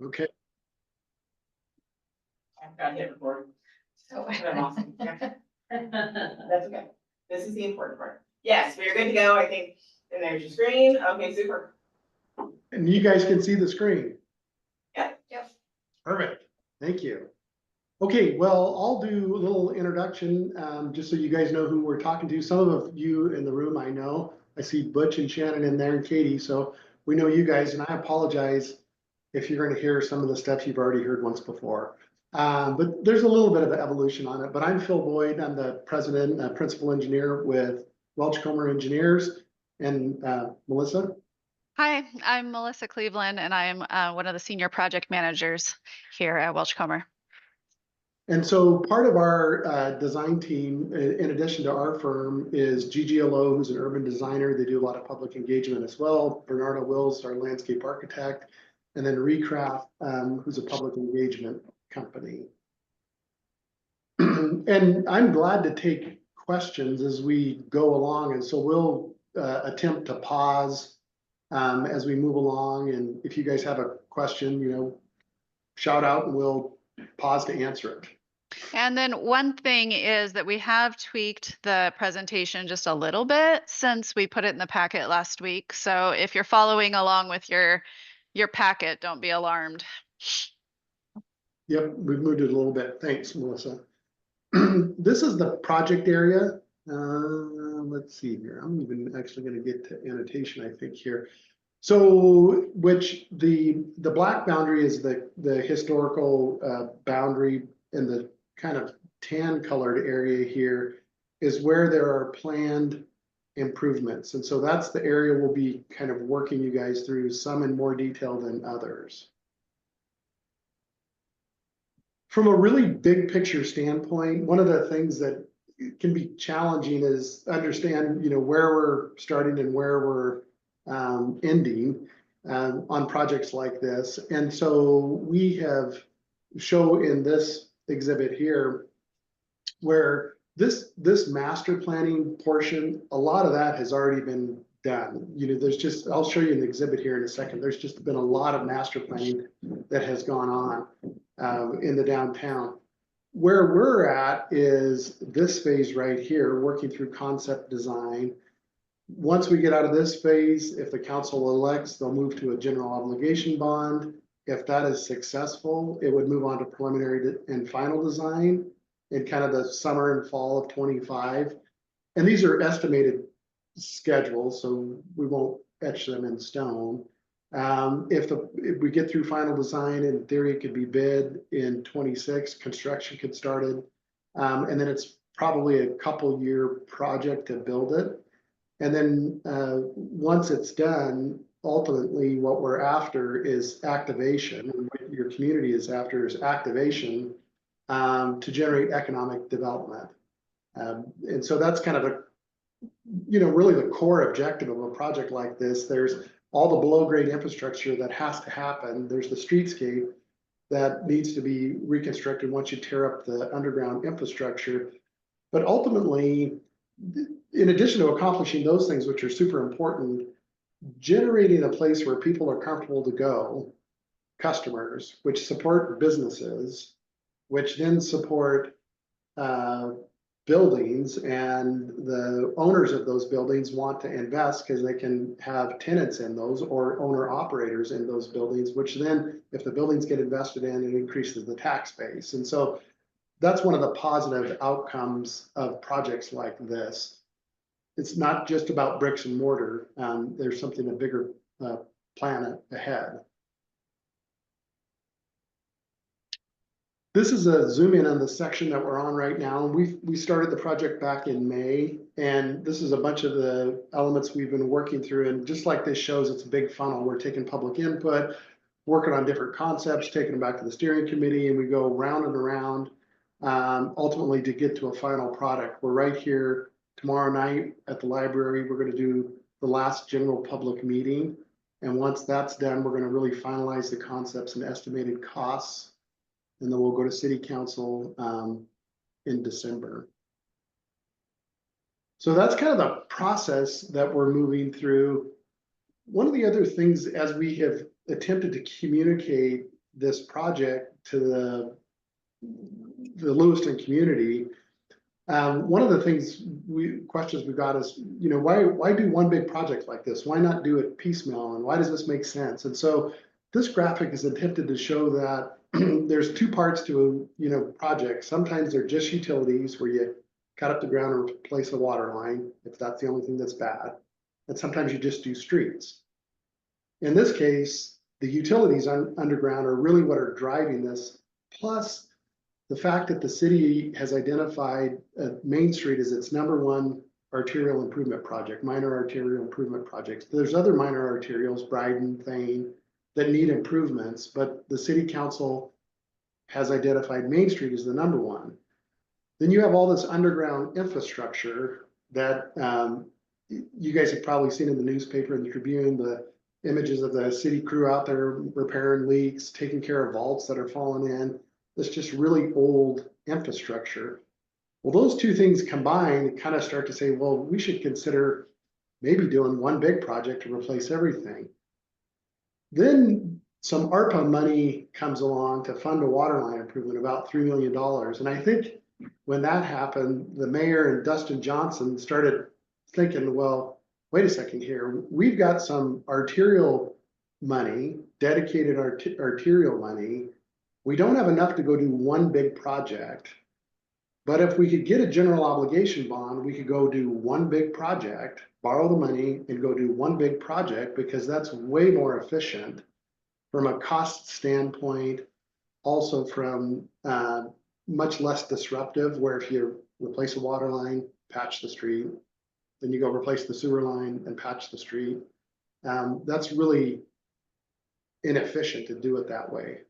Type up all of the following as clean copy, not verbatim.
Okay. I've got to hit record. So I'm awesome. Yeah. That's okay. This is the important part. Yes, we're good to go, I think. And there's your screen. Okay, super. And you guys can see the screen. Yep. Perfect. Thank you. Okay, well, I'll do a little introduction, just so you guys know who we're talking to. Some of you in the room I know. I see Butch and Shannon in there and Katie, so we know you guys, and I apologize if you're going to hear some of the stuff you've already heard once before. But there's a little bit of an evolution on it. But I'm Phil Boyd. I'm the president, principal engineer with Welch-Comer Engineers. And Melissa? Hi, I'm Melissa Cleveland, and I'm one of the senior project managers here at Welch-Comer. And so part of our design team, in addition to our firm, is GGLO, who's an urban designer. They do a lot of public engagement as well. Bernardo Wills, our landscape architect, and then Recraft, who's a public engagement company. And I'm glad to take questions as we go along. And so we'll attempt to pause as we move along. And if you guys have a question, shout out and we'll pause to answer it. And then one thing is that we have tweaked the presentation just a little bit since we put it in the packet last week. So if you're following along with your packet, don't be alarmed. Yep, we've moved it a little bit. Thanks, Melissa. This is the project area. Let's see here. I'm even actually going to get to annotation, I think, here. So, which the black boundary is the historical boundary, and the kind of tan colored area here is where there are planned improvements. And so that's the area we'll be kind of working you guys through, some in more detail than others. From a really big picture standpoint, one of the things that can be challenging is understand, where we're starting and where we're ending on projects like this. And so we have show in this exhibit here where this master planning portion, a lot of that has already been done. I'll show you an exhibit here in a second. There's just been a lot of master planning that has gone on in the downtown. Where we're at is this phase right here, working through concept design. Once we get out of this phase, if the council elects, they'll move to a general obligation bond. If that is successful, it would move on to preliminary and final design in kind of the summer and fall of 25. And these are estimated schedules, so we won't etch them in stone. If we get through final design, in theory, it could be bid in 26, construction could start it. And then it's probably a couple year project to build it. And then once it's done, ultimately what we're after is activation. And what your community is after is activation to generate economic development. And so that's kind of really the core objective of a project like this. There's all the below grade infrastructure that has to happen. There's the streetscape that needs to be reconstructed once you tear up the underground infrastructure. But ultimately, in addition to accomplishing those things, which are super important, generating a place where people are comfortable to go, customers, which support businesses, which then support buildings, and the owners of those buildings want to invest because they can have tenants in those or owner operators in those buildings, which then if the buildings get invested in, it increases the tax base. And so that's one of the positive outcomes of projects like this. It's not just about bricks and mortar. There's something, a bigger plan ahead. This is a zoom in on the section that we're on right now. We started the project back in May, and this is a bunch of the elements we've been working through. And just like this shows, it's a big funnel. We're taking public input, working on different concepts, taking them back to the steering committee, and we go round and around, ultimately to get to a final product. We're right here tomorrow night at the library. We're going to do the last general public meeting. And once that's done, we're going to really finalize the concepts and estimated costs. And then we'll go to city council in December. So that's kind of the process that we're moving through. One of the other things, as we have attempted to communicate this project to the Lewiston community, one of the questions we got is, why do one big project like this? Why not do it piecemeal? And why does this make sense? And so this graphic is attempted to show that there's two parts to projects. Sometimes they're just utilities where you cut up the ground and replace a water line, if that's the only thing that's bad. And sometimes you just do streets. In this case, the utilities underground are really what are driving this, plus the fact that the city has identified Main Street as its #1 arterial improvement project, minor arterial improvement projects. There's other minor arterials, Bryden, Thane, that need improvements, but the city council has identified Main Street as the #1. Then you have all this underground infrastructure that you guys have probably seen in the newspaper and the Tribune, the images of the city crew out there repairing leaks, taking care of vaults that are falling in. It's just really old infrastructure. Well, those two things combined kind of start to say, well, we should consider maybe doing one big project to replace everything. Then some ARPA money comes along to fund a water line improvement, about $3 million. And I think when that happened, the mayor and Dustin Johnson started thinking, well, wait a second here. We've got some arterial money, dedicated arterial money. We don't have enough to go do one big project. But if we could get a general obligation bond, we could go do one big project, borrow the money and go do one big project, because that's way more efficient from a cost standpoint, also from much less disruptive, where if you replace a water line, patch the street, then you go replace the sewer line and patch the street. That's really inefficient to do it that way.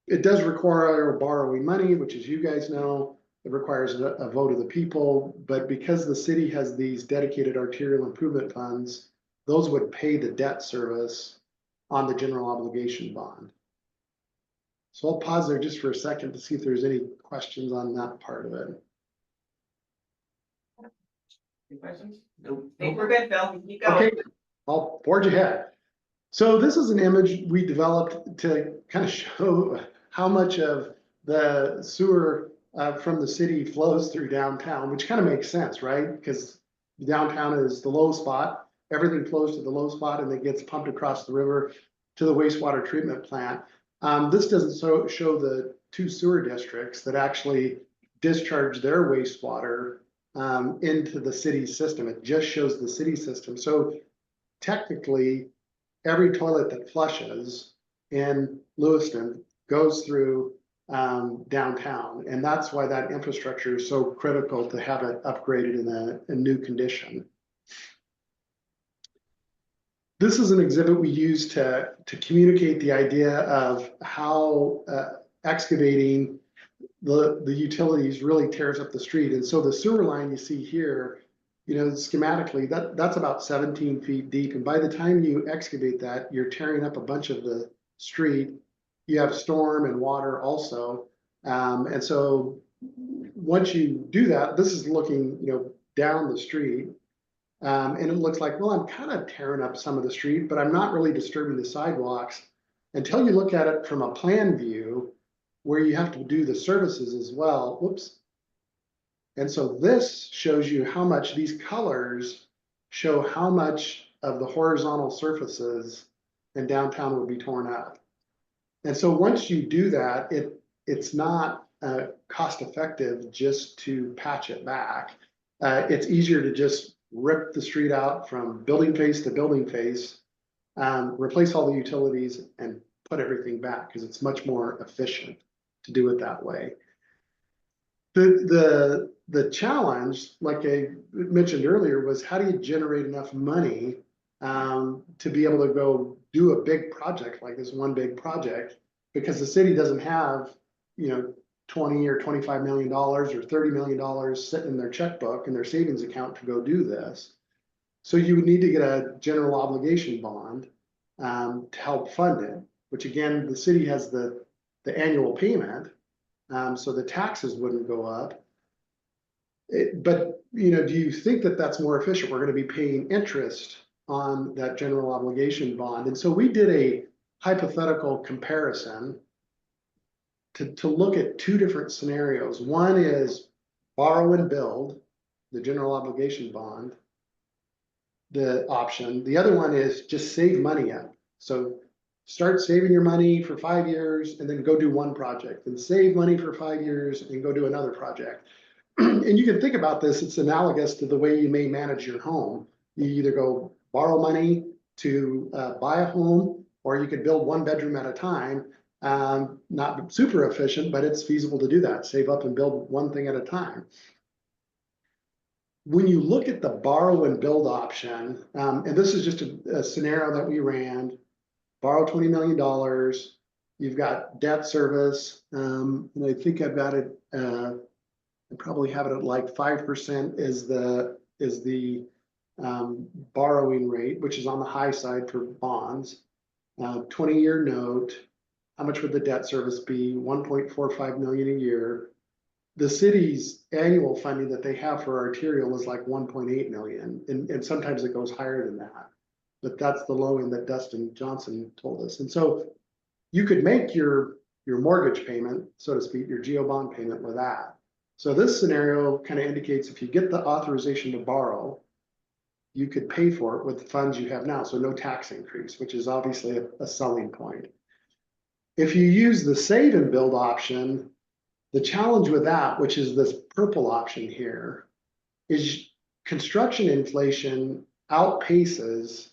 It does require borrowing money, which, as you guys know, it requires a vote of the people, but because the city has these dedicated arterial improvement funds, those would pay the debt service on the general obligation bond. So I'll pause there just for a second to see if there's any questions on that part of it. Any questions? Nope. I think we're good, Phil. Keep going. Okay, I'll forge ahead. So this is an image we developed to kind of show how much of the sewer from the city flows through downtown, which kind of makes sense, right? Because downtown is the low spot. Everything flows to the low spot and it gets pumped across the river to the wastewater treatment plant. This doesn't show the two sewer districts that actually discharge their wastewater into the city system. It just shows the city system. So technically, every toilet that flushes in Lewiston goes through downtown. And that's why that infrastructure is so critical to have it upgraded in a new condition. This is an exhibit we use to communicate the idea of how excavating the utilities really tears up the street. And so the sewer line you see here, schematically, that's about 17 feet deep. And by the time you excavate that, you're tearing up a bunch of the street. You have storm and water also. And so once you do that, this is looking, down the street. And it looks like, well, I'm kind of tearing up some of the street, but I'm not really disturbing the sidewalks until you look at it from a plan view where you have to do the services as well. Whoops. And so this shows you how much these colors show how much of the horizontal surfaces in downtown would be torn up. And so once you do that, it's not cost effective just to patch it back. It's easier to just rip the street out from building face to building face, replace all the utilities and put everything back, because it's much more efficient to do it that way. The challenge, like I mentioned earlier, was how do you generate enough money to be able to go do a big project like this, one big project, because the city doesn't have, $20 or $25 million or $30 million sitting in their checkbook and their savings account to go do this. So you would need to get a general obligation bond to help fund it, which again, the city has the annual payment, so the taxes wouldn't go up. But do you think that that's more efficient? We're going to be paying interest on that general obligation bond. And so we did hypothetical comparison to look at two different scenarios. One is borrow and build, the general obligation bond, the option. The other one is just save money up. So start saving your money for 5 years and then go do one project, and save money for 5 years and go do another project. And you can think about this, it's analogous to the way you may manage your home. You either go borrow money to buy a home, or you could build one bedroom at a time. Not super efficient, but it's feasible to do that. Save up and build one thing at a time. When you look at the borrow and build option, and this is just a scenario that we ran, borrow $20 million, you've got debt service, and I think I've got it, I probably have it at like 5% is the borrowing rate, which is on the high side for bonds. 20-year note, how much would the debt service be? 1.45 million a year. The city's annual funding that they have for arterial is like 1.8 million, and sometimes it goes higher than that. But that's the low end that Dustin Johnson told us. And so you could make your mortgage payment, so to speak, your geo bond payment with that. So this scenario kind of indicates if you get the authorization to borrow, you could pay for it with the funds you have now. So no tax increase, which is obviously a selling point. If you use the save and build option, the challenge with that, which is this purple option here, is construction inflation outpaces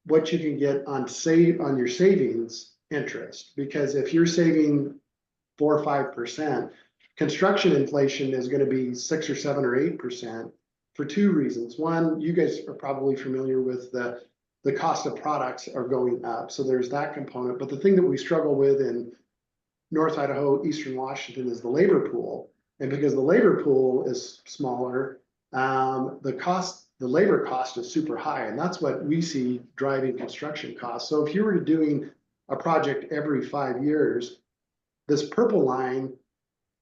what you can get on your savings interest. Because if you're saving 4 or 5%, construction inflation is going to be 6 or 7 or 8% for two reasons. One, you guys are probably familiar with the cost of products are going up, so there's that component. But the thing that we struggle with in North Idaho, Eastern Washington is the labor pool. And because the labor pool is smaller, the labor cost is super high. And that's what we see driving construction costs. So if you were doing a project every 5 years, this purple line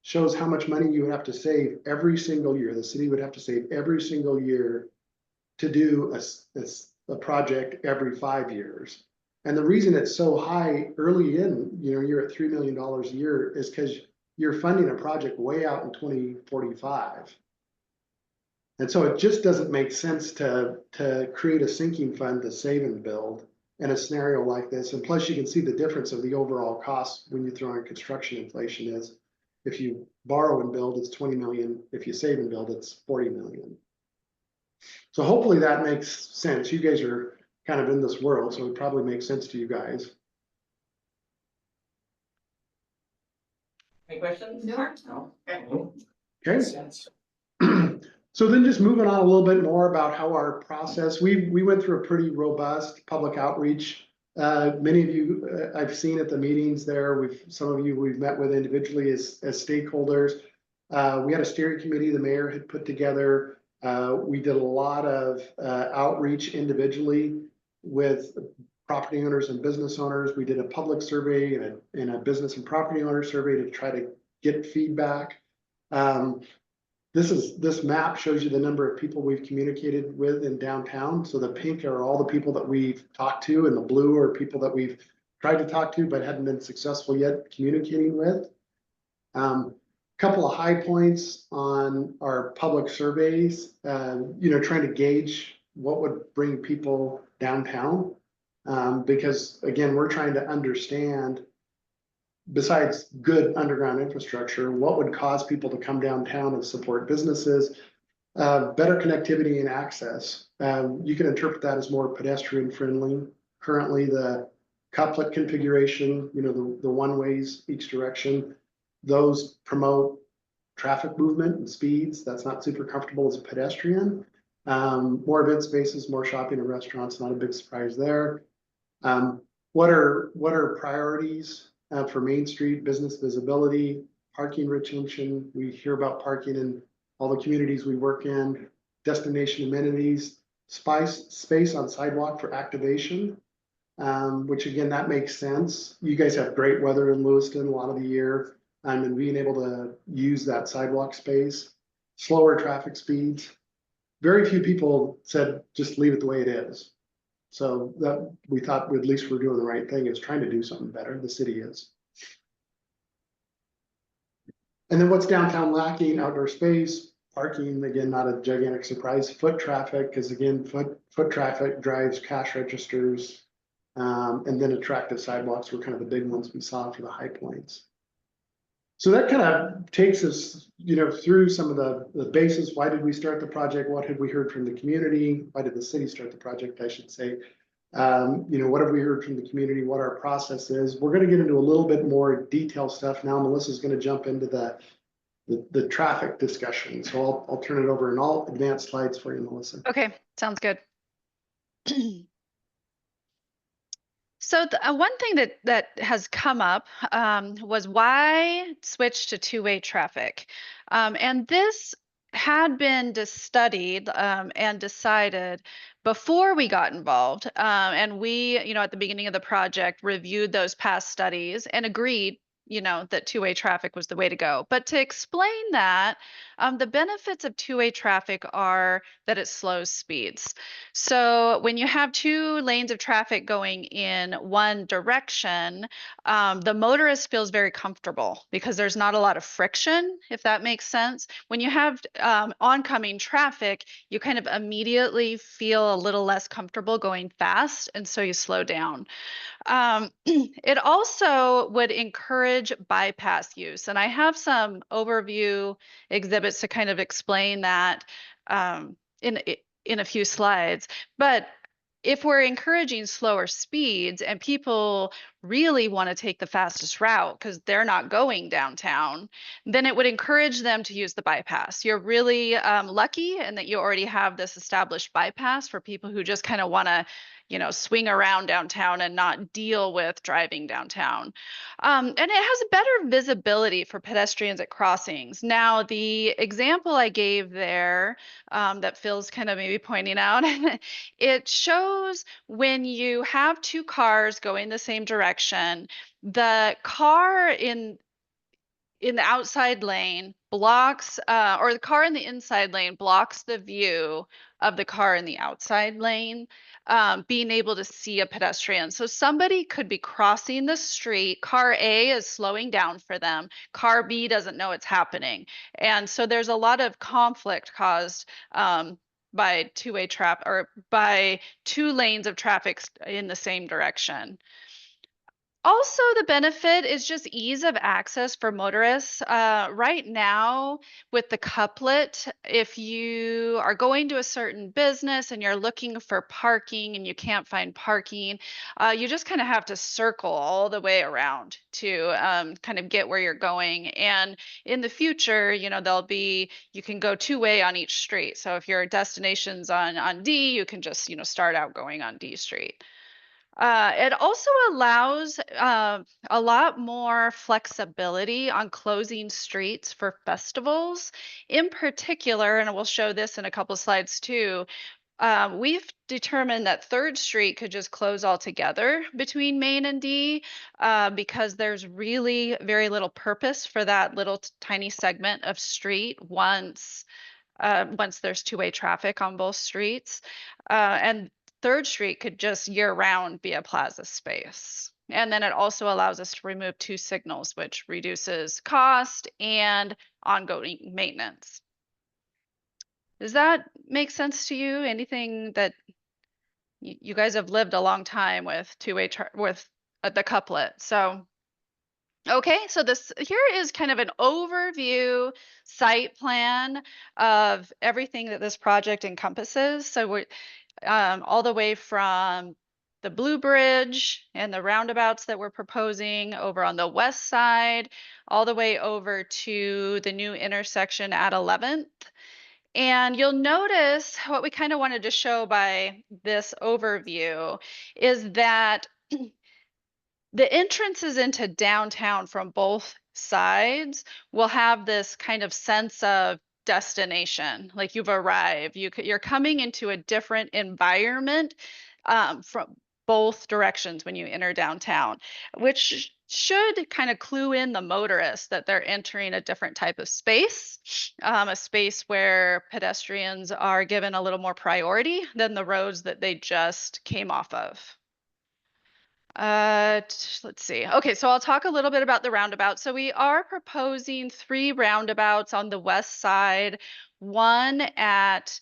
shows how much money you would have to save every single year. The city would have to save every single year to do a project every 5 years. And the reason it's so high early in, you're at $3 million a year, is because you're funding a project way out in 2045. And so it just doesn't make sense to create a sinking fund to save and build in a scenario like this. And plus you can see the difference of the overall cost when you throw in construction inflation is if you borrow and build, it's 20 million. If you save and build, it's 40 million. So hopefully that makes sense. You guys are kind of in this world, so it probably makes sense to you guys. Any questions? No. Okay. Okay. So then just moving on a little bit more about how our process, we went through a pretty robust public outreach. Many of you I've seen at the meetings there. Some of you we've met with individually as stakeholders. We had a steering committee the mayor had put together. We did a lot of outreach individually with property owners and business owners. We did a public survey and a business and property owner survey to try to get feedback. This map shows you the number of people we've communicated with in downtown. So the pink are all the people that we've talked to, and the blue are people that we've tried to talk to but hadn't been successful yet communicating with. Couple of high points on our public surveys, trying to gauge what would bring people downtown. Because again, we're trying to understand, besides good underground infrastructure, what would cause people to come downtown and support businesses, better connectivity and access. You can interpret that as more pedestrian friendly. Currently, the couplet configuration, the one ways each direction, those promote traffic movement and speeds. That's not super comfortable as a pedestrian. More event spaces, more shopping and restaurants, not a big surprise there. What are priorities for Main Street? Business visibility, parking retention. We hear about parking in all the communities we work in, destination amenities, space on sidewalk for activation, which again, that makes sense. You guys have great weather in Lewiston a lot of the year, and being able to use that sidewalk space, slower traffic speeds. Very few people said, just leave it the way it is. So that, we thought at least we're doing the right thing, is trying to do something better, the city is. And then what's downtown lacking? Outdoor space, parking, again, not a gigantic surprise. Foot traffic, because again, foot traffic drives cash registers. And then attractive sidewalks were kind of the big ones we saw for the high points. So that kind of takes us, through some of the basis. Why did we start the project? What had we heard from the community? Why did the city start the project, I should say? What have we heard from the community? What our process is? We're going to get into a little bit more detailed stuff now. Melissa's going to jump into the traffic discussion. So I'll turn it over, and I'll advance slides for you, Melissa. Okay, sounds good. So one thing that has come up was why switch to two-way traffic, and this had been studied and decided before we got involved, and we, at the beginning of the project, reviewed those past studies and agreed, that two-way traffic was the way to go. But to explain that, the benefits of two-way traffic are that it slows speeds. So when you have two lanes of traffic going in one direction, the motorist feels very comfortable because there's not a lot of friction, if that makes sense. When you have oncoming traffic, you kind of immediately feel a little less comfortable going fast, and so you slow down. It also would encourage bypass use, and I have some overview exhibits to kind of explain that in a few slides. But if we're encouraging slower speeds and people really want to take the fastest route because they're not going downtown, then it would encourage them to use the bypass. You're really lucky in that you already have this established bypass for people who just kind of want to, swing around downtown and not deal with driving downtown. And it has better visibility for pedestrians at crossings. Now, the example I gave there that Phil's kind of maybe pointing out, it shows when you have two cars going the same direction, the car in the outside lane blocks, or the car in the inside lane blocks the view of the car in the outside lane, being able to see a pedestrian. So somebody could be crossing the street, car A is slowing down for them, car B doesn't know it's happening. And so there's a lot of conflict caused by two-way traffic, or by two lanes of traffic in the same direction. Also, the benefit is just ease of access for motorists. Right now, with the couplet, if you are going to a certain business and you're looking for parking and you can't find parking, you just kind of have to circle all the way around to kind of get where you're going. And in the future, you can go two-way on each street. So if your destination's on D, you can just, start out going on D Street. It also allows a lot more flexibility on closing streets for festivals. In particular, and we'll show this in a couple slides too, we've determined that 3rd Street could just close altogether between Main and D because there's really very little purpose for that little tiny segment of street once there's two-way traffic on both streets. And 3rd Street could just year-round be a plaza space. And then it also allows us to remove 2 signals, which reduces cost and ongoing maintenance. Does that make sense to you? Anything that you guys have lived a long time with two-way with the couplet? So okay, so here is kind of an overview site plan of everything that this project encompasses. So we're all the way from the Blue Bridge and the roundabouts that we're proposing over on the west side, all the way over to the new intersection at 11th. And you'll notice what we kind of wanted to show by this overview is that the entrances into downtown from both sides will have this kind of sense of destination, like you've arrived. You're coming into a different environment from both directions when you enter downtown, which should kind of clue in the motorist that they're entering a different type of space, a space where pedestrians are given a little more priority than the roads that they just came off of. Let's see. Okay, so I'll talk a little bit about the roundabout. So we are proposing 3 roundabouts on the west side, one at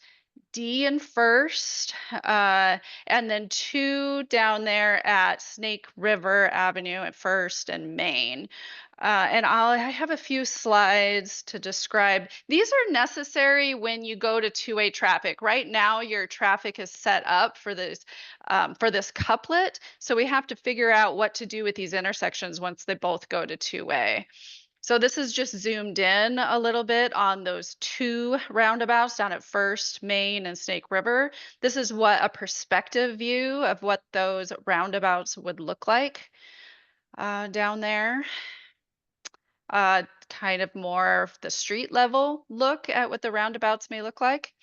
D and First, and then 2 down there at Snake River Avenue at First and Main. And I have a few slides to describe. These are necessary when you go to two-way traffic. Right now, your traffic is set up for this couplet. So we have to figure out what to do with these intersections once they both go to two-way. So this is just zoomed in a little bit on those 2 roundabouts down at First, Main, and Snake River. This is what a perspective view of what those roundabouts would look like down there. Kind of more of the street level look at what the roundabouts may look like.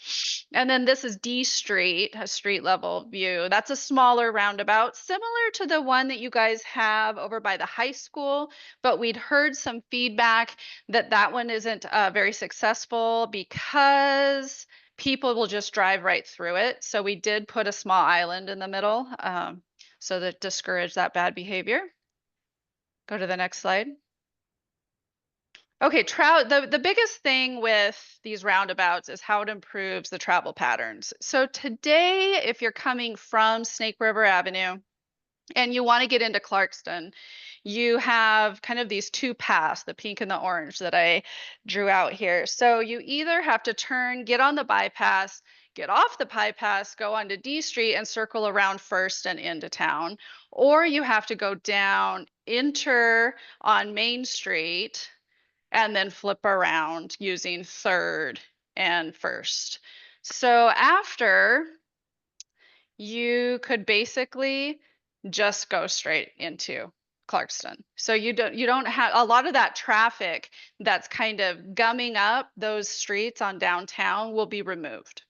And then this is D Street, a street level view. That's a smaller roundabout, similar to the one that you guys have over by the high school, but we'd heard some feedback that that one isn't very successful because people will just drive right through it. So we did put a small island in the middle so that discourage that bad behavior. Go to the next slide. Okay, the biggest thing with these roundabouts is how it improves the travel patterns. So today, if you're coming from Snake River Avenue and you want to get into Clarkston, you have kind of these 2 paths, the pink and the orange that I drew out here. So you either have to turn, get on the bypass, get off the bypass, go onto D Street and circle around First and into town, or you have to go down, enter on Main Street, and then flip around using Third and First. So after, you could basically just go straight into Clarkston. So you don't have a lot of that traffic that's kind of gumming up those streets on downtown will be removed.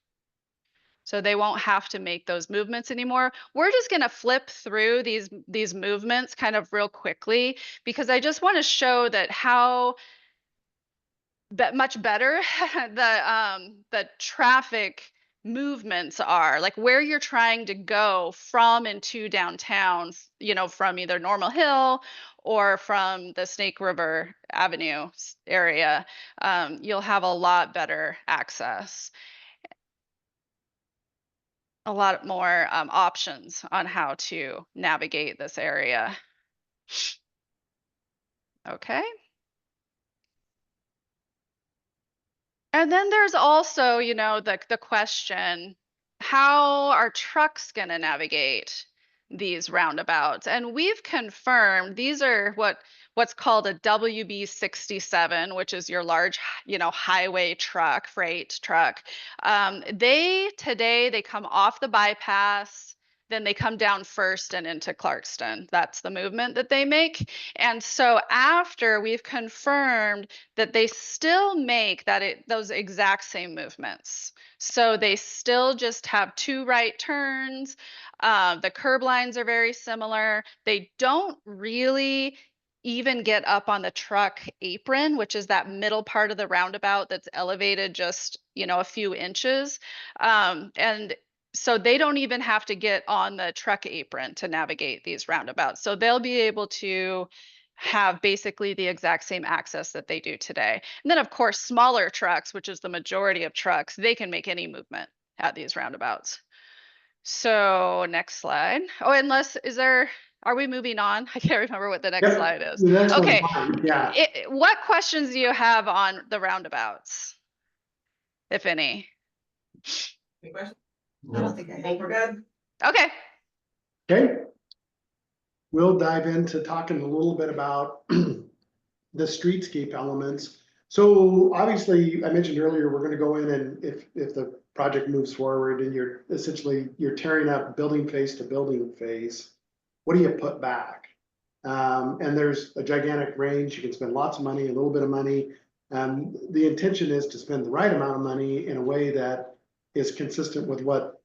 So they won't have to make those movements anymore. We're just going to flip through these movements kind of real quickly because I just want to show that how much better the traffic movements are, like where you're trying to go from and to downtown, you know, from either Normal Hill or from the Snake River Avenue area. You'll have a lot better access, a lot more options on how to navigate this area. Okay. And then there's also, you know, the question, how are trucks going to navigate these roundabouts? And we've confirmed these are what's called a WB67, which is your large, you know, highway truck, freight truck. Today they come off the bypass, then they come down First and into Clarkston. That's the movement that they make. And so after we've confirmed that they still make those exact same movements. So they still just have 2 right turns. The curb lines are very similar. They don't really even get up on the truck apron, which is that middle part of the roundabout that's elevated just, you know, a few inches. And so they don't even have to get on the truck apron to navigate these roundabouts. So they'll be able to have basically the exact same access that they do today. And then of course, smaller trucks, which is the majority of trucks, they can make any movement at these roundabouts. So next slide. Oh, are we moving on? I can't remember what the next slide is. The next Okay. one's fine. Yeah. What questions do you have on the roundabouts, if any? Any questions? I don't think I think we're good. Okay. Okay. We'll dive into talking a little bit about the streetscape elements. So obviously, I mentioned earlier, we're gonna go in and if the project moves forward and you're tearing up building face to building face, what do you put back? And there's a gigantic range. You can spend lots of money, a little bit of money. The intention is to spend the right amount of money in a way that is consistent with what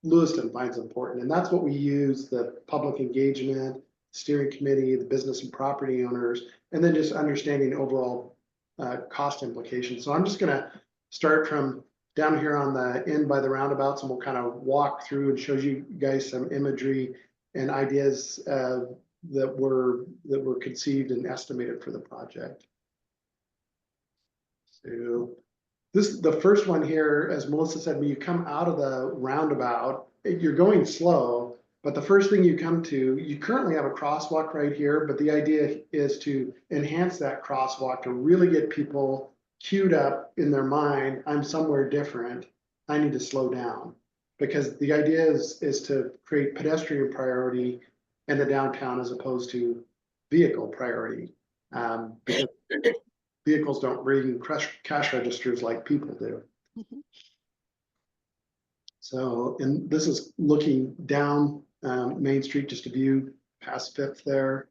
Lewiston finds important. And that's what we use, the public engagement, steering committee, the business and property owners, and then just understanding overall cost implications. So I'm just gonna start from down here on the end by the roundabouts, and we'll kind of walk through and show you guys some imagery and ideas that were conceived and estimated for the project. So the first one here, as Melissa said, when you come out of the roundabout, you're going slow, but the first thing you come to, you currently have a crosswalk right here, but the idea is to enhance that crosswalk to really get people queued up in their mind. I'm somewhere different. I need to slow down, because the idea is to create pedestrian priority in the downtown as opposed to vehicle priority. Because vehicles don't bring cash registers like people do. So, and this is looking down Main Street, just a view past Fifth there.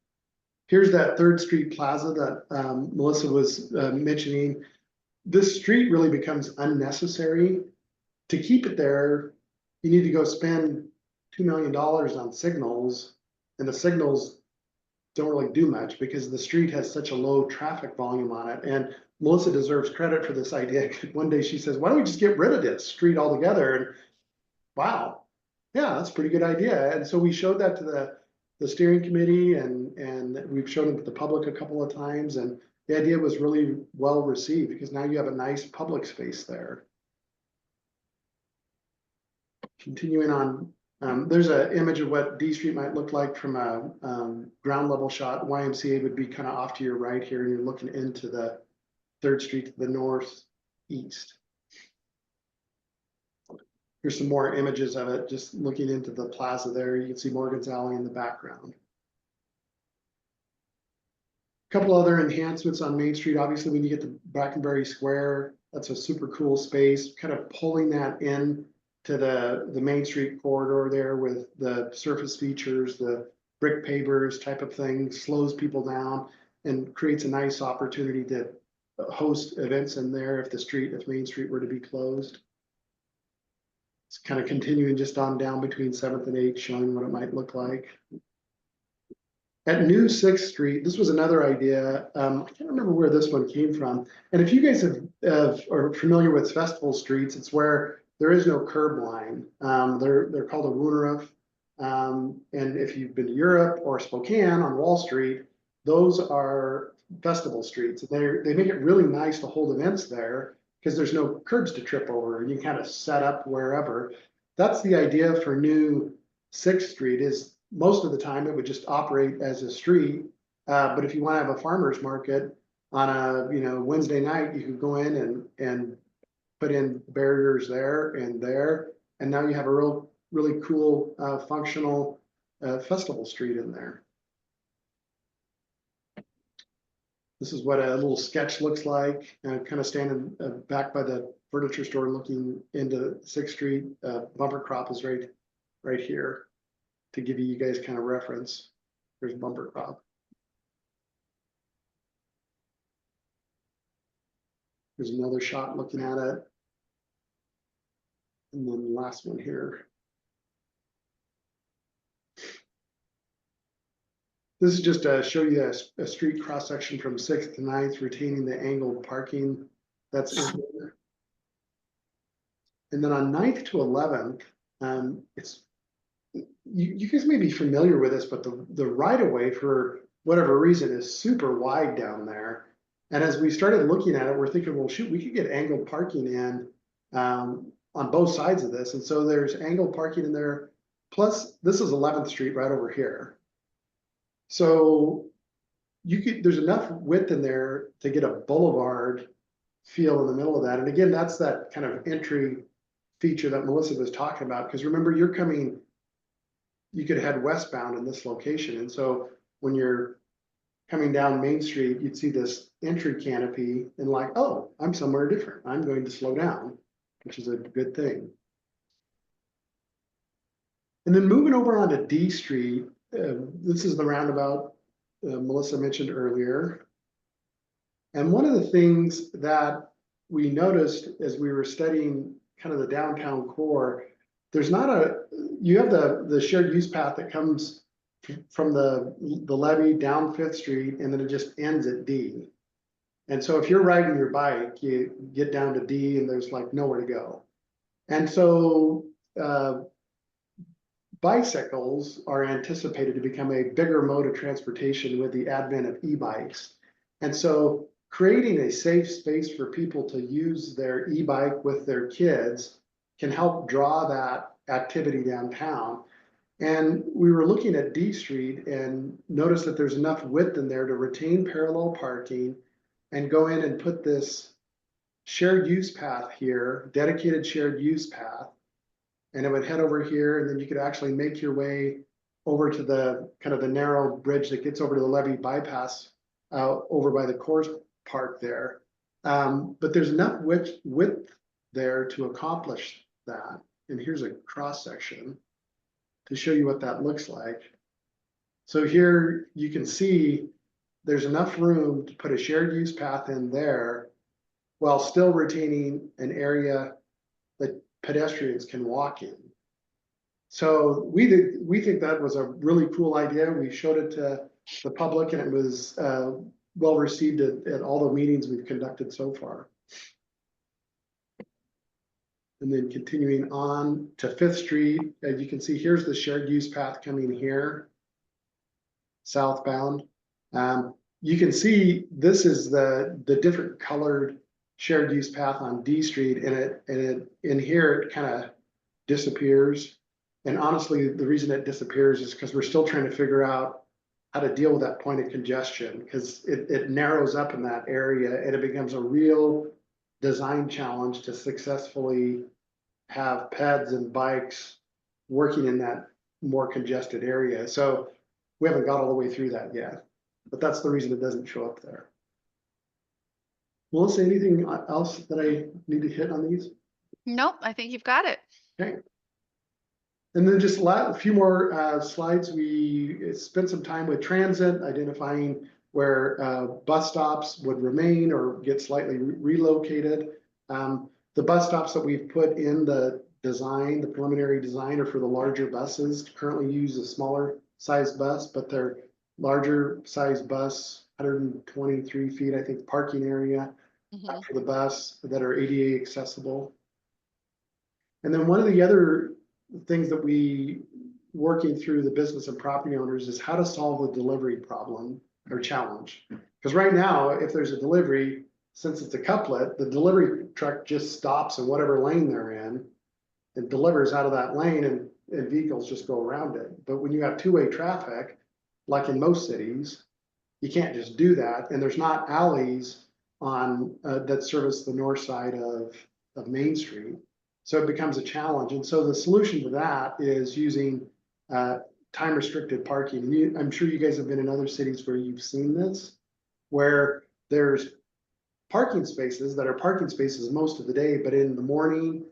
Here's that 3rd Street Plaza that Melissa was mentioning. This street really becomes unnecessary. To keep it there, you need to go spend $2 million on signals, and the signals don't really do much because the street has such a low traffic volume on it. And Melissa deserves credit for this idea. One day she says, why don't we just get rid of this street altogether? And wow, yeah, that's a pretty good idea. And so we showed that to the steering committee, and we've shown it to the public a couple of times. And the idea was really well received because now you have a nice public space there. Continuing on, there's an image of what D Street might look like from a ground level shot. YMCA would be kind of off to your right here, and you're looking into the 3rd Street to the northeast. Here's some more images of it, just looking into the plaza there. You can see Morgan's Alley in the background. A couple other enhancements on Main Street. Obviously, when you get to Brackenberry Square, that's a super cool space, kind of pulling that in to the Main Street corridor there with the surface features, the brick pavers type of thing, slows people down and creates a nice opportunity to host events in there if Main Street were to be closed. It's kind of continuing just on down between 7th and 8th, showing what it might look like. At New 6th Street, this was another idea. I can't remember where this one came from. And if you guys are familiar with festival streets, it's where there is no curb line. They're called a Wunderhof. And if you've been to Europe or Spokane on Wall Street, those are festival streets. They make it really nice to hold events there because there's no curbs to trip over, and you kind of set up wherever. That's the idea for New 6th Street. Is most of the time it would just operate as a street. But if you want to have a farmer's market on a Wednesday night, you could go in and put in barriers there, and now you have a really cool functional festival street in there. This is what a little sketch looks like, kind of standing back by the furniture store looking into 6th Street. Bumper crop is right here to give you guys kind of reference. There's bumper crop. There's another shot looking at it. And then the last one here. This is just to show you a street cross section from 6th to 9th, retaining the angled parking that's in there. And then on 9th to 11th, you guys may be familiar with this, but the right of way for whatever reason is super wide down there. And as we started looking at it, we're thinking, well, shoot, we could get angled parking in on both sides of this. And so there's angled parking in there. Plus, this is 11th Street right over here. So there's enough width in there to get a boulevard feel in the middle of that. And again, that's that kind of entry feature that Melissa was talking about. Because remember, you could head westbound in this location. And so when you're coming down Main Street, you'd see this entry canopy and like, oh, I'm somewhere different. I'm going to slow down, which is a good thing. And then moving over onto D Street, this is the roundabout Melissa mentioned earlier. And one of the things that we noticed as we were studying kind of the downtown core, there's not you have the shared use path that comes from the levee down Fifth Street, and then it just ends at D. And so if you're riding your bike, you get down to D and there's like nowhere to go. And so, bicycles are anticipated to become a bigger mode of transportation with the advent of e-bikes. And so creating a safe space for people to use their e-bike with their kids can help draw that activity downtown. And we were looking at D Street and noticed that there's enough width in there to retain parallel parking and go in and put this shared use path here, dedicated shared use path. And it would head over here, and then you could actually make your way over to the kind of the narrow bridge that gets over to the levee bypass over by the course park there. But there's enough width there to accomplish that. And here's a cross section to show you what that looks like. So here you can see there's enough room to put a shared use path in there while still retaining an area that pedestrians can walk in. So we think that was a really cool idea. We showed it to the public, and it was well received at all the meetings we've conducted so far. And then continuing on to Fifth Street, as you can see, here's the shared use path coming here, southbound. You can see this is the different colored shared use path on D Street, and it in here it kind of disappears. And honestly, the reason it disappears is because we're still trying to figure out how to deal with that point of congestion, because it narrows up in that area and it becomes a real design challenge to successfully have peds and bikes working in that more congested area. So we haven't got all the way through that yet, but that's the reason it doesn't show up there. Melissa, anything else that I need to hit on these? Nope, I think you've got it. Okay. And then just a few more slides. We spent some time with transit, identifying where bus stops would remain or get slightly relocated. The bus stops that we've put in the design, the preliminary design, are for the larger buses. Currently use a smaller size bus, but they're larger size bus, 123 feet, I think, parking area for the bus that are ADA accessible. And then one of the other things that we working through the business and property owners is how to solve the delivery problem or challenge. Because right now, if there's a delivery, since it's a couplet, the delivery truck just stops in whatever lane they're in and delivers out of that lane, and vehicles just go around it. But when you have two-way traffic, like in most cities, you can't just do that. And there's not alleys on that service the north side of Main Street. So it becomes a challenge. And so the solution to that is using time restricted parking. And I'm sure you guys have been in other cities where you've seen this, where there's parking spaces that are parking spaces most of the day, but in the morning,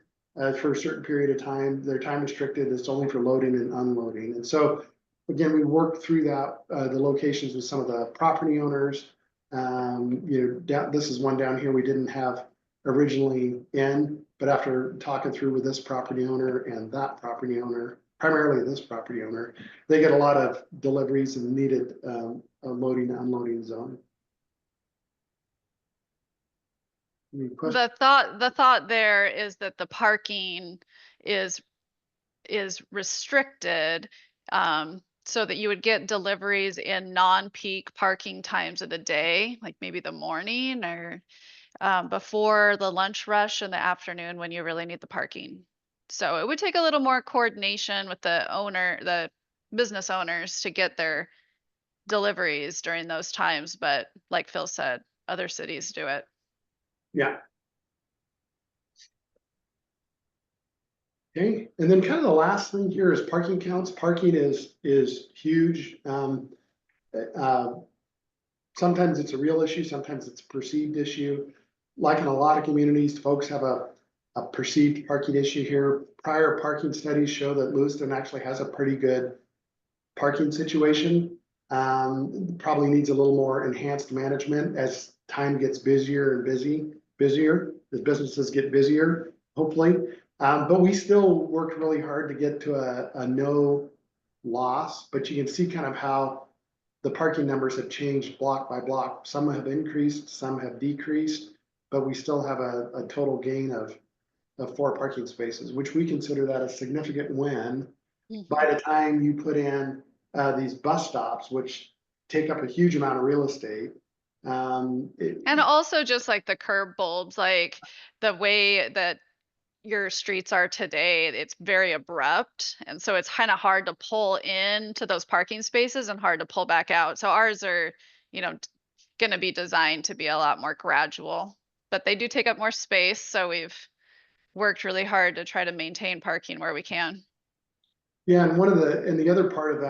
for a certain period of time, they're time restricted. It's only for loading and unloading. And so again, we worked through that, the locations with some of the property owners. This is one down here we didn't have originally in, but after talking through with this property owner and that property owner, primarily this property owner, they get a lot of deliveries and needed a loading and unloading zone. Any questions? The thought there is that the parking is restricted, so that you would get deliveries in non-peak parking times of the day, like maybe the morning or before the lunch rush in the afternoon when you really need the parking. So it would take a little more coordination with the business owners to get their deliveries during those times. But like Phil said, other cities do it. Yeah. Okay, and then kind of the last thing here is parking counts. Parking is huge. Sometimes it's a real issue, sometimes it's a perceived issue. Like in a lot of communities, folks have a perceived parking issue here. Prior parking studies show that Lewiston actually has a pretty good parking situation. Probably needs a little more enhanced management as time gets busier and busier, as businesses get busier, hopefully. But we still worked really hard to get to a no loss, but you can see kind of how the parking numbers have changed block by block. Some have increased, some have decreased, but we still have a total gain of 4 parking spaces, which we consider that a significant win. By the time you put in these bus stops, which take up a huge amount of real estate. And also just like the curb bulbs, like the way that your streets are today, it's very abrupt. And so it's kind of hard to pull into those parking spaces and hard to pull back out. So ours are, going to be designed to be a lot more gradual, but they do take up more space. So we've worked really hard to try to maintain parking where we can. Yeah, and the other part of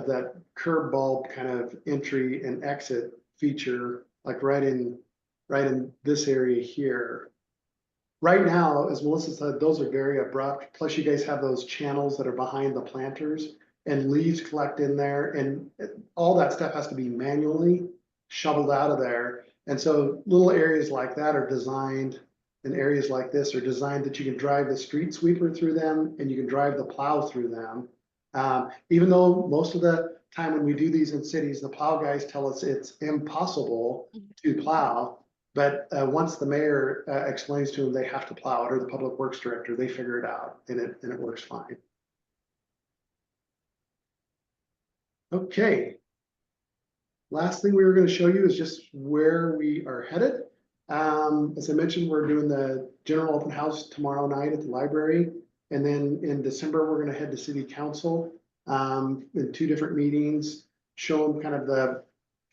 that curb bulb kind of entry and exit feature, like right in this area here. Right now, as Melissa said, those are very abrupt. Plus you guys have those channels that are behind the planters and leaves collect in there, and all that stuff has to be manually shoveled out of there. And so little areas like that are designed, and areas like this are designed that you can drive the street sweeper through them and you can drive the plow through them. Even though most of the time when we do these in cities, the plow guys tell us it's impossible to plow. But once the mayor explains to them they have to plow it, or the public works director, they figure it out, and it works fine. Okay. Last thing we were going to show you is just where we are headed. As I mentioned, we're doing the general open house tomorrow night at the library. And then in December, we're going to head to city council in 2 different meetings, show them kind of the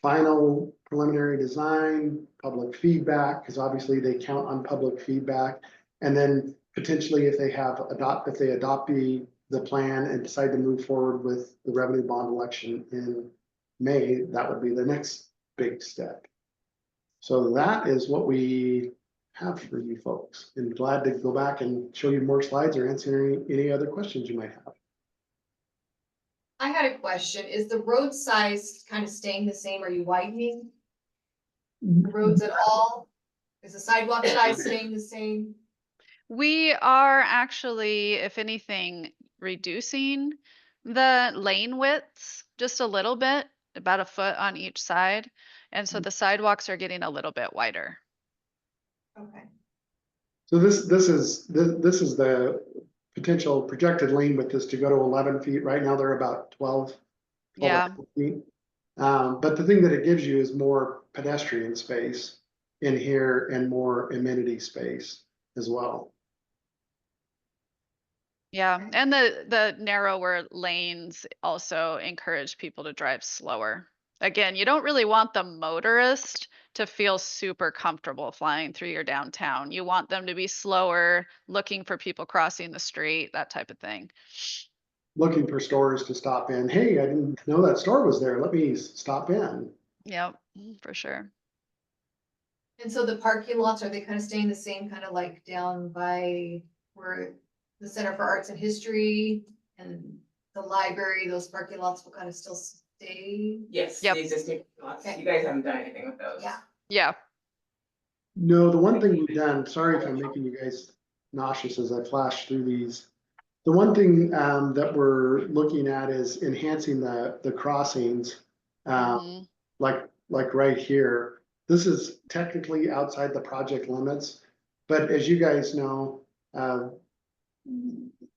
final preliminary design, public feedback, because obviously they count on public feedback. And then potentially if they adopt the plan and decide to move forward with the revenue bond election in May, that would be the next big step. So that is what we have for you folks, and glad to go back and show you more slides or answer any other questions you might have. I had a question. Is the road size kind of staying the same? Are you widening the roads at all? Is the sidewalk size staying the same? We are actually, if anything, reducing the lane widths just a little bit, about a foot on each side. And so the sidewalks are getting a little bit wider. Okay. So this is the potential projected lane width is to go to 11 feet. Right now they're about 12 Yeah. feet. But the thing that it gives you is more pedestrian space in here and more amenity space as well. Yeah. And the narrower lanes also encourage people to drive slower. Again, you don't really want the motorist to feel super comfortable flying through your downtown. You want them to be slower, looking for people crossing the street, that type of thing. Looking for stores to stop in. Hey, I didn't know that store was there. Let me stop in. Yep, for sure. And so the parking lots, are they kind of staying the same, kind of like down by where the Center for Arts and History and the library, those parking lots will kind of still stay? Yes, Yep. the existing lots. Okay. You guys haven't done anything with those. Yeah. Yeah. No, the one thing we've done, sorry if I'm making you guys nauseous as I flash through these. The one thing that we're looking at is enhancing the crossings, Mhm. like right here. This is technically outside the project limits, but as you guys know,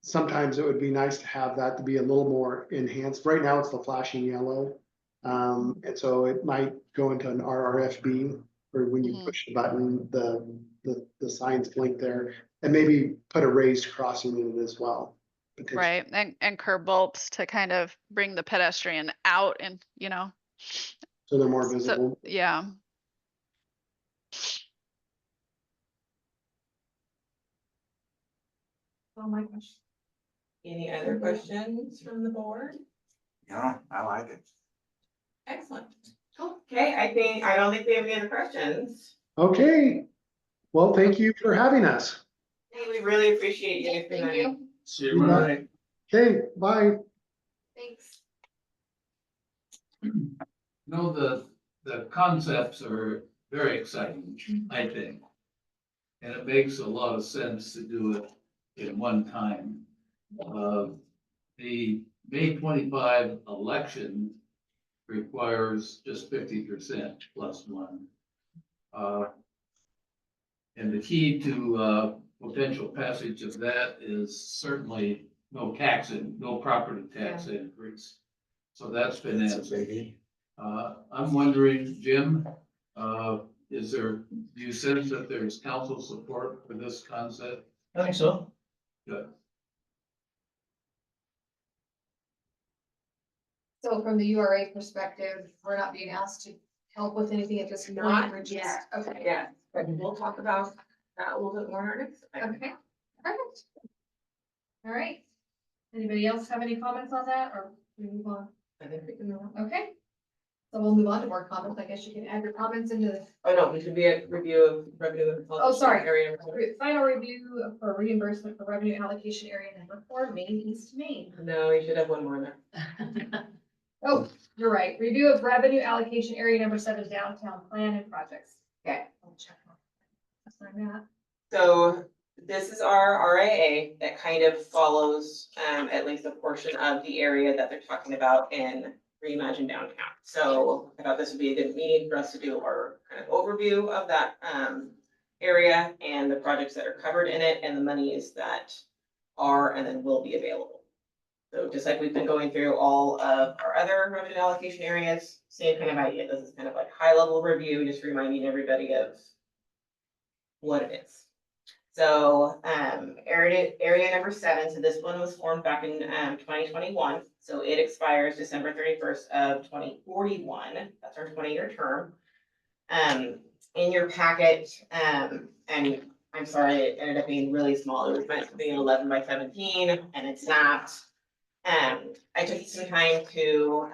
sometimes it would be nice to have that to be a little more enhanced. Right now, it's the flashing yellow. And so it might go into an RRFB, or when you push the button, the signs blink there, and maybe put a raised crossing in it as well. Right. And curb bulbs to kind of bring the pedestrian out and, So they're more visible. So, yeah. Oh my gosh. Any other questions from the board? No, I like it. Excellent. Cool. Okay, I don't think we have any other questions. Okay, well, thank you for having us. Hey, we really appreciate you. Thank you. See you Monday. Okay, bye. Thanks. No, the concepts are very exciting, I think. And it makes a lot of sense to do it in one time. The May 25 election requires just 50% plus one. And the key to potential passage of that is certainly no property tax increase. So that's been answered. I'm wondering, Jim, do you sense that there's council support for this concept? I think so. Good. So from the URA perspective, we're not being asked to help with anything at this point. Not We're just- yet. Okay. Yeah, but we'll talk about that a little bit more in our next. Okay, perfect. All right. Anybody else have any comments on that, or we move on? I think we can move on. Okay. So we'll move on to more comments. I guess you can add your comments into the Oh, no, we should be at review of revenue. Oh, sorry. Area number seven. final review for reimbursement for revenue allocation area number 4, Main East Main. No, you should have one more in there. Oh, you're right. Review of revenue allocation area number 7, downtown plan and projects. Okay. I'll check on that. That's not that. So this is our RIA that kind of follows at least a portion of the area that they're talking about in Reimagine Downtown. So I thought this would be a good meeting for us to do our kind of overview of that area and the projects that are covered in it and the monies that are and then will be available. So just like we've been going through all of our other revenue allocation areas, same kind of idea. This is kind of like high level review, just reminding everybody of what it is. So, area number 7, so this one was formed back in 2021, so it expires December 31st of 2041, that's our 20-year term. In your packet, and I'm sorry, it ended up being really small, it was meant to be an 11 by 17, and it's not. I took some time to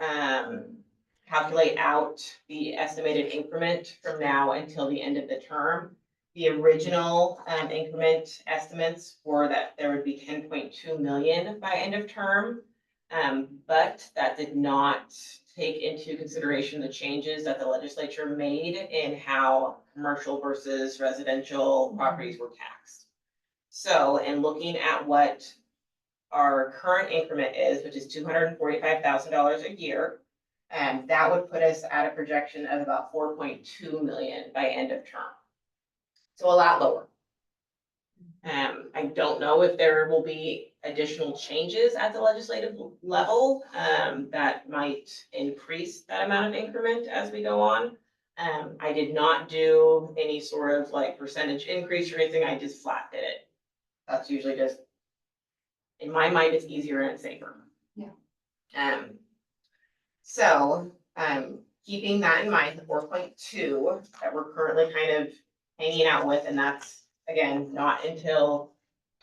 calculate out the estimated increment from now until the end of the term. The original increment estimates were that there would be 10.2 million by end of term. But that did not take into consideration the changes that the legislature made in how commercial versus residential properties were taxed. So in looking at what our current increment is, which is $245,000 a year, that would put us at a projection of about 4.2 million by end of term. So a lot lower. I don't know if there will be additional changes at the legislative level that might increase that amount of increment as we go on. I did not do any sort of like percentage increase or anything. I just flat did it. That's usually just, in my mind, it's easier and it's safer. Yeah. So keeping that in mind, the 4.2 that we're currently kind of hanging out with, and that's, again, not until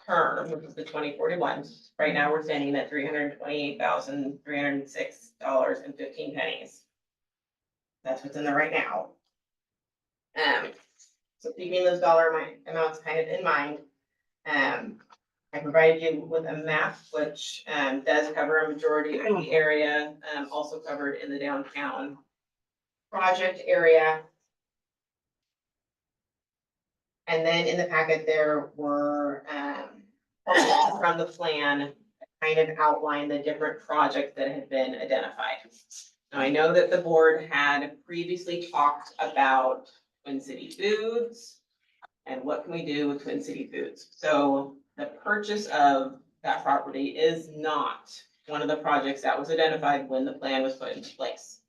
term, which is the 2041. Right now, we're standing at $328,306.15. That's what's in there right now. So keeping those dollar amounts kind of in mind, I provided you with a map, which does cover a majority of the area, also covered in the downtown project area. And then in the packet, there were from the plan, kind of outline the different projects that had been identified. Now, I know that the board had previously talked about Twin City Foods and what can we do with Twin City Foods. So the purchase of that property is not one of the projects that was identified when the plan was put into place.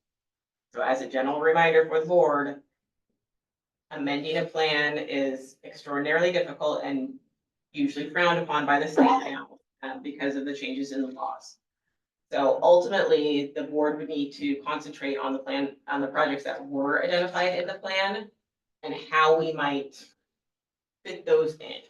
So as a general reminder for the board, amending a plan is extraordinarily difficult and usually frowned upon by the state now because of the changes in the laws. So ultimately, the board would need to concentrate on the plan, on the projects that were identified in the plan and how we might fit those in.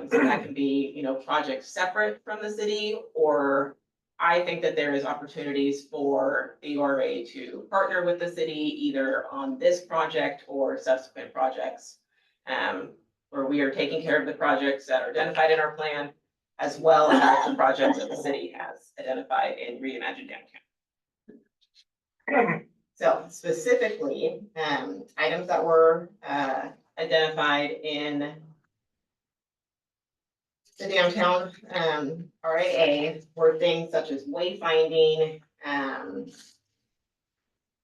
So that can be, you know, projects separate from the city, or I think that there is opportunities for the URA to partner with the city either on this project or subsequent projects. Where we are taking care of the projects that are identified in our plan, as well as the projects that the city has identified in Reimagine Downtown. So specifically, items that were identified in the downtown, RAA were things such as wayfinding,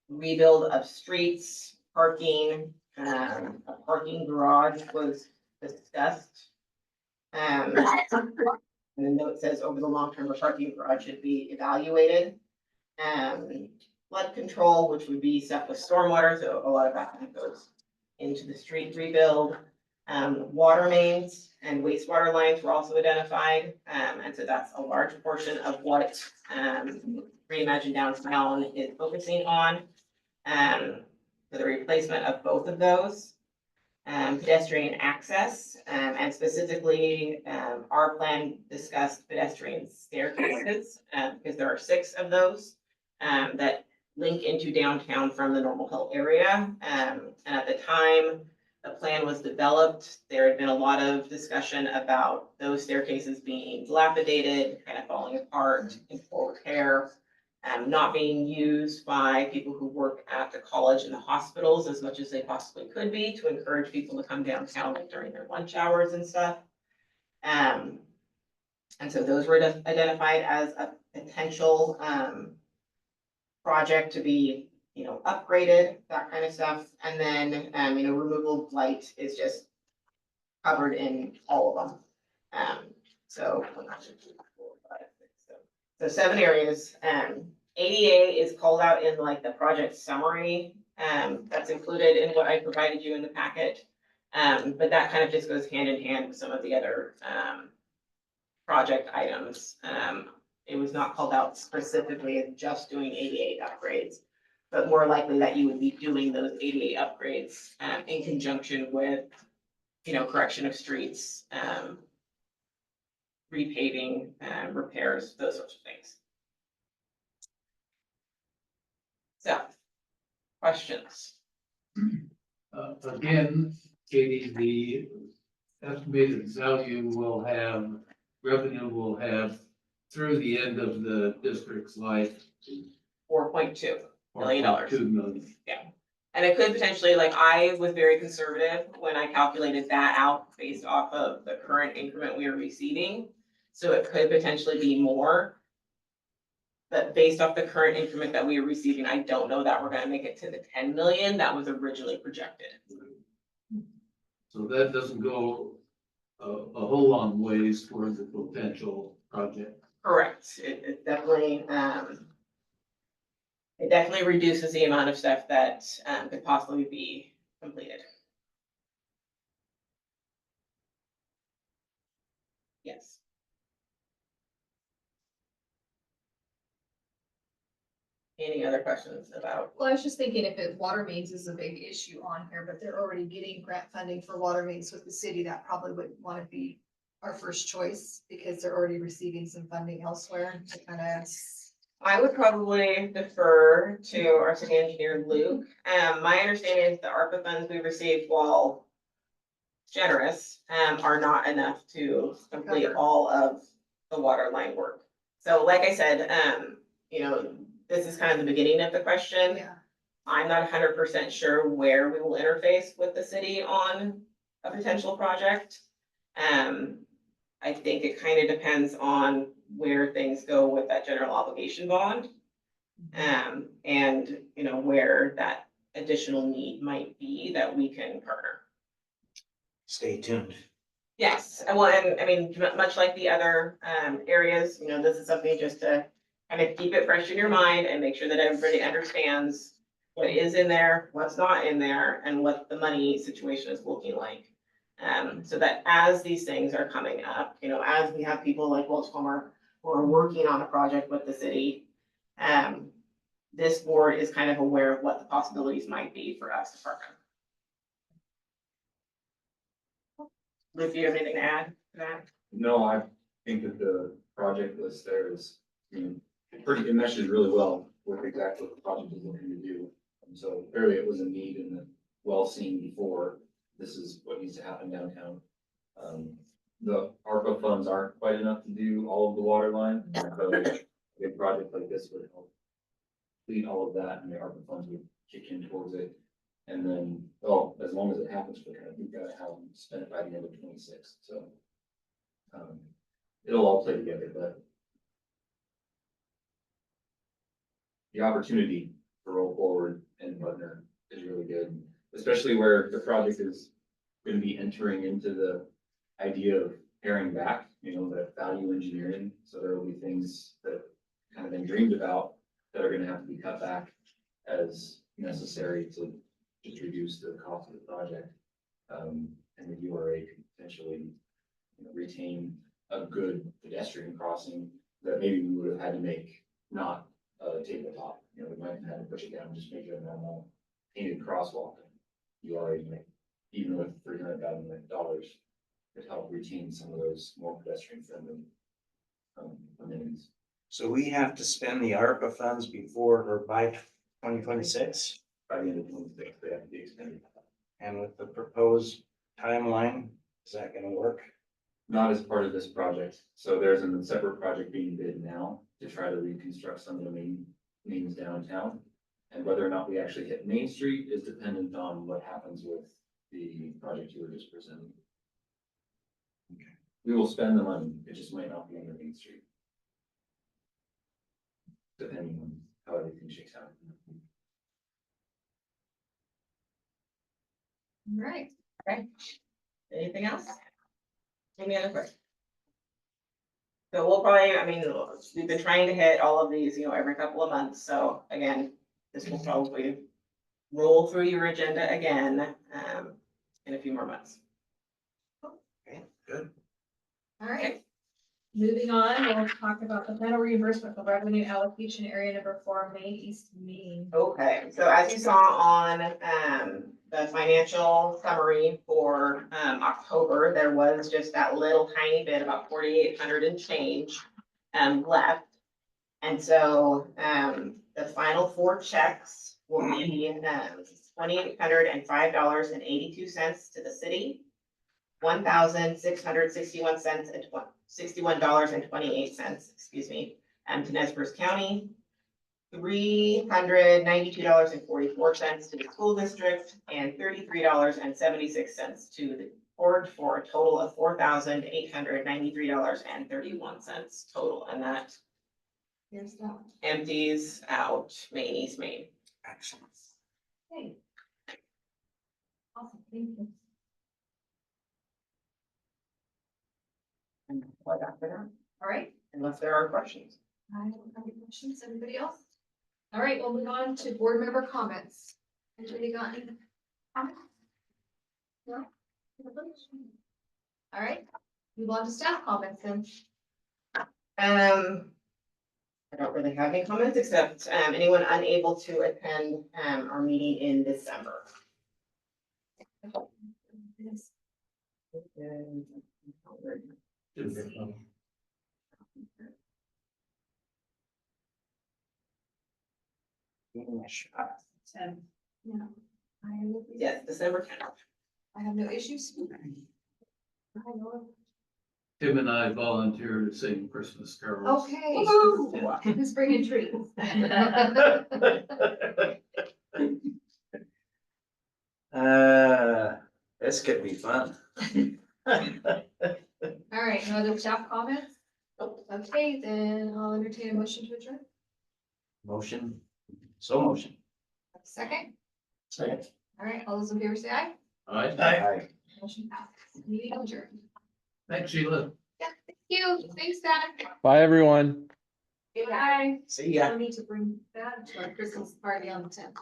rebuild of streets, parking, a parking garage was discussed. And the note says over the long term, a parking garage should be evaluated. Flood control, which would be stuff with stormwater, so a lot of that kind of goes into the street rebuild. Water mains and wastewater lines were also identified, and so that's a large portion of what Reimagine Downtown is focusing on. For the replacement of both of those. Pedestrian access, and specifically, our plan discussed pedestrian staircases, because there are 6 of those that link into downtown from the Normal Hill area. And at the time the plan was developed, there had been a lot of discussion about those staircases being dilapidated, kind of falling apart, in full repair. Not being used by people who work at the college and the hospitals as much as they possibly could be to encourage people to come downtown during their lunch hours and stuff. And so those were identified as a potential project to be, upgraded, that kind of stuff. And then, removal of light is just covered in all of them. So 7 areas. ADA is called out in like the project summary, that's included in what I provided you in the packet. But that kind of just goes hand in hand with some of the other, project items. It was not called out specifically as just doing ADA upgrades, but more likely that you would be doing those ADA upgrades, in conjunction with, correction of streets, repaving, repairs, those sorts of things. So, questions? Again, Katie, the estimated revenue will have through the end of the district's life. $4.2 million. $2 million. And it could potentially, like, I was very conservative when I calculated that out based off of the current increment we are receiving. So it could potentially be more. But based off the current increment that we are receiving, I don't know that we're gonna make it to the 10 million that was originally projected. So that doesn't go a whole long ways towards the potential project. Correct. It definitely, it definitely reduces the amount of stuff that, could possibly be completed. Yes. Any other questions about? Well, I was just thinking if water mains is a big issue on here, but they're already getting grant funding for water mains with the city, that probably would want to be our first choice because they're already receiving some funding elsewhere to kind of. I would probably defer to our city engineer, Luke. My understanding is the ARPA funds we received, while generous, are not enough to complete all of the water line work. So like I said, this is kind of the beginning of the question. Yeah. I'm not 100% sure where we will interface with the city on a potential project. I think it kind of depends on where things go with that general obligation bond. And where that additional need might be that we can partner. Stay tuned. Yes, and I mean, much like the other areas, this is something just to kind of keep it fresh in your mind and make sure that everybody understands what is in there, what's not in there, and what the money situation is looking like. So that as these things are coming up, as we have people like Welch Palmer who are working on a project with the city, this board is kind of aware of what the possibilities might be for us to partner. Luke, do you have anything to add to that? No, I think that the project list there is, it meshes really well with exactly what the project is looking to do. And so clearly it was a need and well seen before. This is what needs to happen downtown. The ARPA funds aren't quite enough to do all of the water line. So a big project like this would help complete all of that, and the ARPA funds would kick in towards it. And then, as long as it happens quicker, I think we've got to have them spend it by the end of 26. So It'll all play together, but the opportunity to roll forward in Butner is really good, especially where the project is going to be entering into the idea of paring back, you know, that value engineering. So there will be things that kind of been dreamed about that are going to have to be cut back as necessary to just reduce the cost of the project. And the URA could potentially, you know, retain a good pedestrian crossing that maybe we would have had to make not tabletop. You know, we might have had to push it down and just make it a normal painted crosswalk. URA might, even with $300,000, could help retain some of those more pedestrian friendly amenities. So we have to spend the ARPA funds before or by 2026, By the end of 2026, they have to be extended. and with the proposed timeline, is that gonna work? Not as part of this project. So there's a separate project being bid now to try to reconstruct some of the mains downtown. And whether or not we actually hit Main Street is dependent on what happens with the project you were just presenting. We will spend the money, it just might not be under Main Street. Depending on how everything shakes out. All right. Anything else? Any other questions? So we'll probably, I mean, we've been trying to hit all of these, you know, every couple of months, so again, this will probably roll through your agenda again, in a few more months. Okay, good. All right. Moving on, we'll talk about the final reimbursement for revenue allocation area number 4, Main East Main. Okay, so as you saw on, the financial summary for, October, there was just that little tiny bit, about 4,800 and change, left. And so, the final 4 checks will be, $2,805.82 to the city, $1,661 and $61.28, excuse me, to Nez Perce County, $392.44 to the school district, and $33.76 to the board, for a total of $4,893.31 total, and that Here's that one. empties out Main East Main. Excellent. Okay. Awesome, thank you. And what after that, All right. unless there are questions. I don't have any questions. Anybody else? All right, we'll move on to board member comments. Anybody got any comments? No? All right, move on to staff comments then. I don't really have any comments, except, anyone unable to attend, our meeting in December. Yes. Give me a shot. 10. Yeah. I will be- Yes, December 10th. I have no issues. I know. Tim and I volunteer to sing Christmas carols. Okay. Woohoo! Who's bringing treats? This could be fun. All right, no other staff comments? Okay, then I'll entertain a motion to adjourn. Motion, so motion. Second, Second. all right, all those in favor say aye. All right, Aye. Motion passes. Meeting adjourned. thanks, Sheila. Yeah, thank you. Thanks, Dad. Bye, everyone. Bye. See ya. I need to bring that to our Christmas party on the 10th.